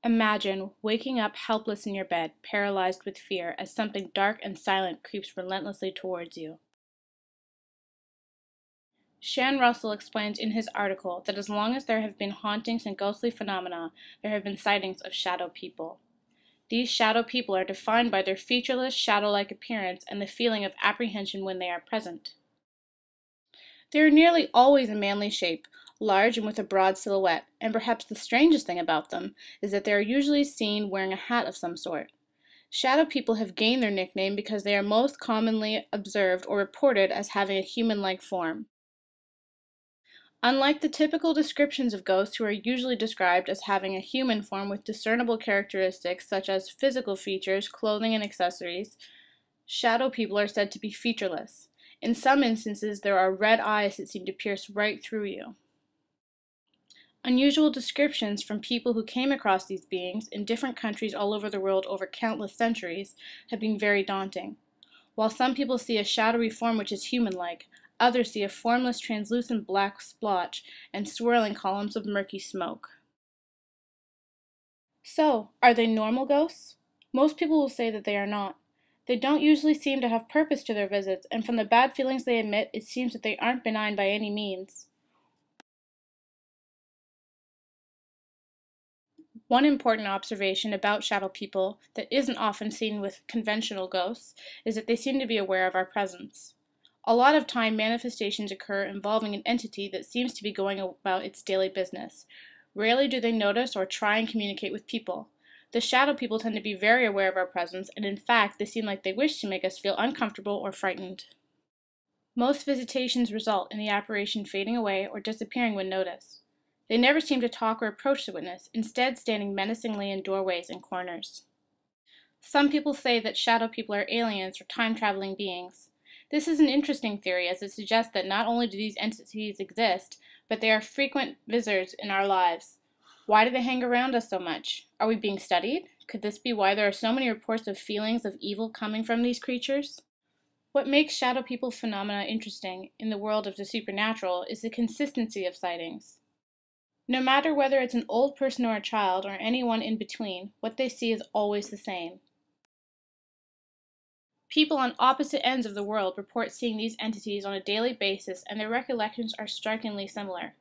Imagine waking up helpless in your bed, paralyzed with fear, as something dark and silent creeps relentlessly towards you. Shan Russell explains in his article that as long as there have been hauntings and ghostly phenomena, there have been sightings of shadow people. These shadow people are defined by their featureless, shadow-like appearance and the feeling of apprehension when they are present. They are nearly always a manly shape, large and with a broad silhouette, and perhaps the strangest thing about them is that they are usually seen wearing a hat of some sort. Shadow people have gained their nickname because they are most commonly observed or reported as having a human-like form. Unlike the typical descriptions of ghosts who are usually described as having a human form with discernible characteristics such as physical features, clothing, and accessories, shadow people are said to be featureless. In some instances, there are red eyes that seem to pierce right through you. Unusual descriptions from people who came across these beings in different countries all over the world over countless centuries have been very daunting. While some people see a shadowy form which is human-like, others see a formless, translucent black splotch and swirling columns of murky smoke. So, are they normal ghosts? Most people will say that they are not. They don't usually seem to have purpose to their visits, and from the bad feelings they emit, it seems that they aren't benign by any means. One important observation about shadow people that isn't often seen with conventional ghosts is that they seem to be aware of our presence. A lot of time manifestations occur involving an entity that seems to be going about its daily business. Rarely do they notice or try and communicate with people. The shadow people tend to be very aware of our presence, and in fact, they seem like they wish to make us feel uncomfortable or frightened. Most visitations result in the apparition fading away or disappearing when noticed. They never seem to talk or approach the witness, instead standing menacingly in doorways and corners. Some people say that shadow people are aliens or time-traveling beings. This is an interesting theory as it suggests that not only do these entities exist, but they are frequent visitors in our lives. Why do they hang around us so much? Are we being studied? Could this be why there are so many reports of feelings of evil coming from these creatures? What makes shadow people phenomena interesting in the world of the supernatural is the consistency of sightings. No matter whether it's an old person or a child or anyone in between, what they see is always the same. People on opposite ends of the world report seeing these entities on a daily basis, and their recollections are strikingly similar.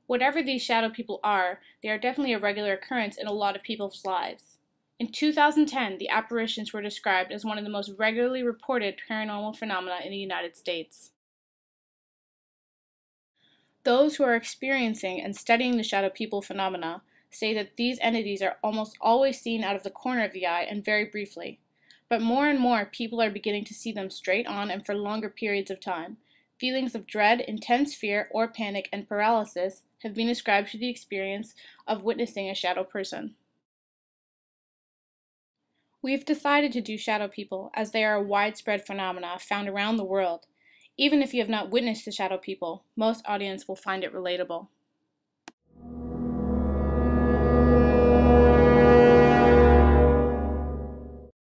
Whatever these shadow people are, they are definitely a regular occurrence in a lot of people's lives. In 2010, the apparitions were described as one of the most regularly reported paranormal phenomena in the United States. Those who are experiencing and studying the shadow people phenomena say that these entities are almost always seen out of the corner of the eye and very briefly. But more and more people are beginning to see them straight on and for longer periods of time. Feelings of dread, intense fear, or panic and paralysis have been ascribed to the experience of witnessing a shadow person. We've decided to do shadow people as they are a widespread phenomena found around the world. Even if you have not witnessed the shadow people, most audience will find it relatable.